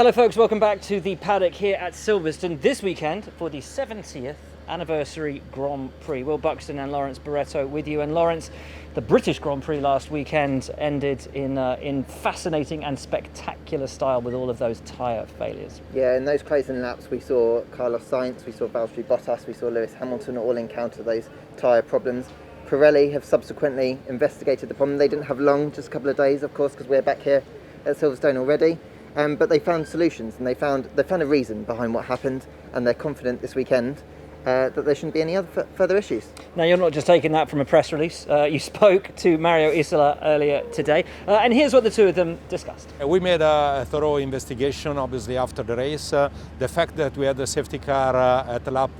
Hello folks, welcome back to the paddock here at Silverstone this weekend for the 70th anniversary Grand Prix. Will Buxton and Lawrence Barretto with you. And Lawrence, the British Grand Prix last weekend ended in fascinating and spectacular style with all of those tyre failures. Yeah, in those closing laps we saw Carlos Sainz, we saw Valtteri Bottas, we saw Lewis Hamilton all encounter those tyre problems. Pirelli have subsequently investigated the problem. They didn't have long, just a couple of days of course, because we're back here at Silverstone already. But they found solutions and they found a reason behind what happened, and they're confident this weekend that there shouldn't be any other further issues. Now, you're not just taking that from a press release. You spoke to Mario Isola earlier today, and here's what the two of them discussed. We made a thorough investigation, obviously, after the race. The fact that we had the safety car at lap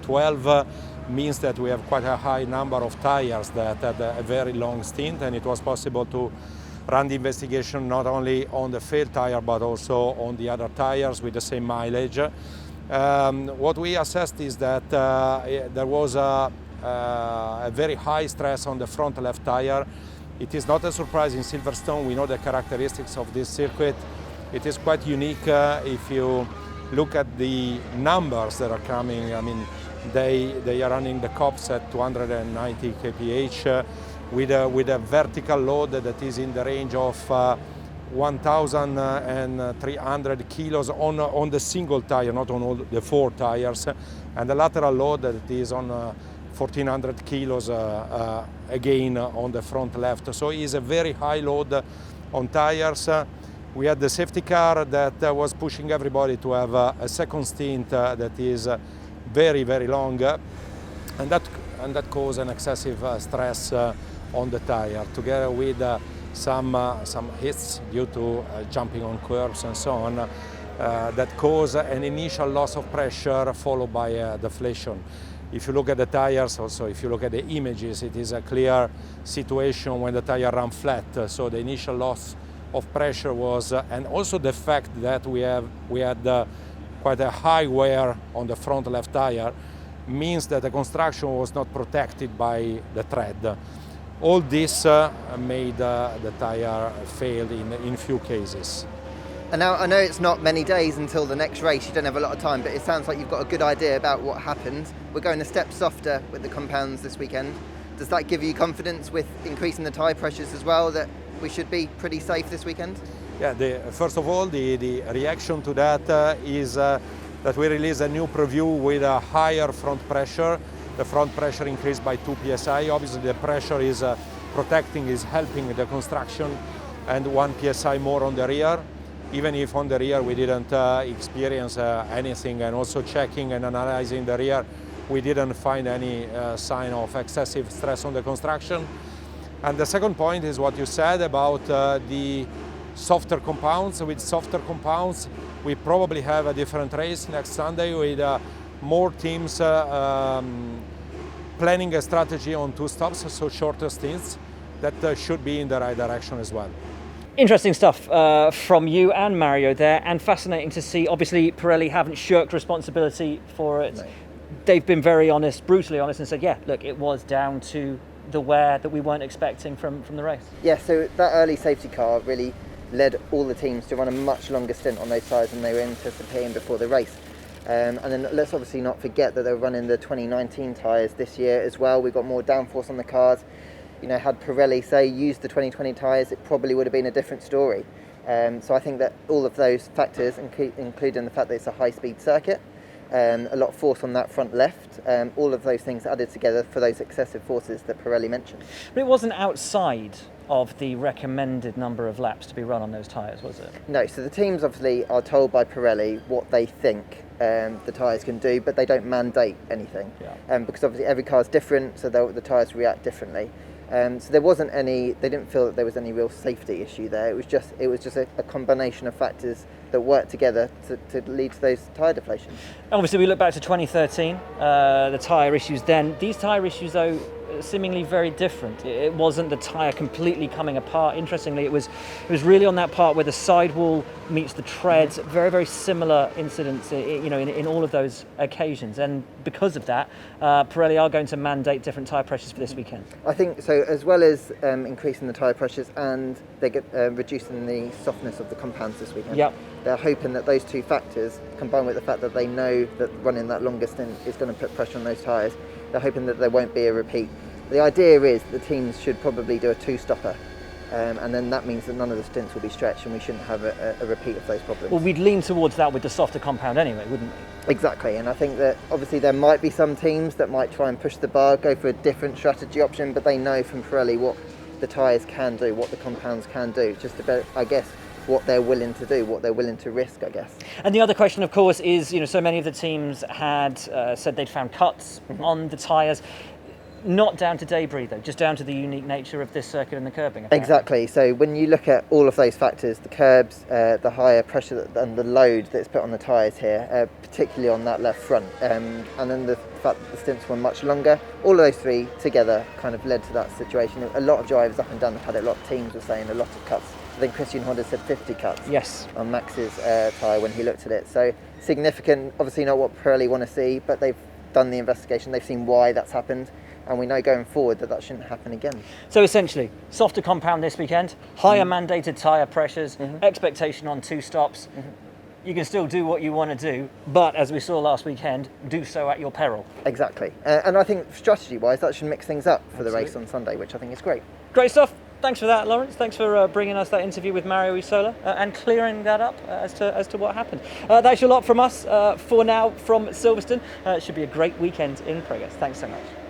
12 means that we have quite a high number of tyres that had a very long stint, and it was possible to run the investigation not only on the failed tyre but also on the other tyres with the same mileage. What we assessed is that there was a very high stress on the front left tyre. It is not a surprise in Silverstone. We know the characteristics of this circuit. It is quite unique if you look at the numbers that are coming. I mean, they are running the cops at 290 kph. With a vertical load that is in the range of 1,300 kilos on the single tire, not on all the four tires, and the lateral load that is on 1,400 kilos again on the front left. So it is a very high load on tires. We had the safety car that was pushing everybody to have a second stint that is very, very long, and that caused an excessive stress on the tire, together with some hits due to jumping on curves and so on, that cause an initial loss of pressure followed by deflation. If you look at the tires, also if you look at the images, it is a clear situation when the tire ran flat. So the initial loss of pressure was, and also the fact that we had quite a high wear on the front left tire, means that the construction was not protected by the tread. All this made the tyre fail in few cases. And now I know it's not many days until the next race, you don't have a lot of time, but it sounds like you've got a good idea about what happened. We're going a step softer with the compounds this weekend. Does that give you confidence with increasing the tyre pressures as well, that we should be pretty safe this weekend? Yeah, first of all, the reaction to that is that we release a new preview with a higher front pressure. The front pressure increased by 2 psi. Obviously, the pressure is helping the construction, and 1 psi more on the rear. Even if on the rear we didn't experience anything, and also checking and analyzing the rear, we didn't find any sign of excessive stress on the construction. And the second point is what you said about the softer compounds. With softer compounds, we probably have a different race next Sunday with more teams planning a strategy on 2 stops, so shorter stints, that should be in the right direction as well. Interesting stuff from you and Mario there, and fascinating to see. Obviously, Pirelli haven't shirked responsibility for it. No. They've been very honest, brutally honest, and said, yeah, look, it was down to the wear that we weren't expecting from the race. Yeah, so that early safety car really led all the teams to run a much longer stint on those tyres than they were anticipating before the race. And then let's obviously not forget that they're running the 2019 tyres this year as well. We've got more downforce on the cars. You know, had Pirelli, say, used the 2020 tyres, it probably would have been a different story. So I think that all of those factors, including the fact that it's a high-speed circuit, a lot of force on that front left, all of those things added together for those excessive forces that Pirelli mentioned. But it wasn't outside of the recommended number of laps to be run on those tyres, was it? No, so the teams obviously are told by Pirelli what they think the tyres can do, but they don't mandate anything. Yeah. Because obviously every car is different, so the tyres react differently. So there wasn't any. They didn't feel that there was any real safety issue there. It was just a combination of factors that worked together to lead to those tyre deflations. Obviously, we look back to 2013, the tyre issues then. These tyre issues, though, seemingly very different. It wasn't the tyre completely coming apart. Interestingly, it was really on that part where the sidewall meets the treads. Very, very similar incidents, in all of those occasions. And because of that, Pirelli are going to mandate different tyre pressures for this weekend. I think so, as well as increasing the tyre pressures, and they get reducing the softness of the compounds this weekend. Yep. They're hoping that those two factors, combined with the fact that they know that running that longer stint is going to put pressure on those tyres, they're hoping that there won't be a repeat. The idea is the teams should probably do a two-stopper, and then that means that none of the stints will be stretched and we shouldn't have a repeat of those problems. Well, we'd lean towards that with the softer compound anyway, wouldn't we? Exactly, and I think that obviously there might be some teams that might try and push the bar, go for a different strategy option, but they know from Pirelli what the tyres can do, what the compounds can do. It's just about, I guess, what they're willing to do, what they're willing to risk, I guess. And the other question, of course, is, so many of the teams had said they'd found cuts on the tyres. Not down to debris, though, just down to the unique nature of this circuit and the curbing. Apparently. Exactly. So when you look at all of those factors, the curbs, the higher pressure and the load that's put on the tyres here, particularly on that left front, and then the fact that the stints were much longer, all of those three together kind of led to that situation. A lot of drivers up and down the paddock, a lot of teams were saying a lot of cuts. I think Christian Horner said 50 cuts. Yes. On Max's tyre when he looked at it. So significant, obviously not what Pirelli want to see, but they've done the investigation, they've seen why that's happened, and we know going forward that shouldn't happen again. So essentially, softer compound this weekend, higher mandated tyre pressures, expectation on two stops. You can still do what you want to do, but as we saw last weekend, do so at your peril. Exactly. And I think strategy-wise, that should mix things up for the race on Sunday, which I think is great. Great stuff. Thanks for that, Lawrence. Thanks for bringing us that interview with Mario Isola and clearing that up as to what happened. That's your lot from us for now from Silverstone. It should be a great weekend in progress. Thanks so much.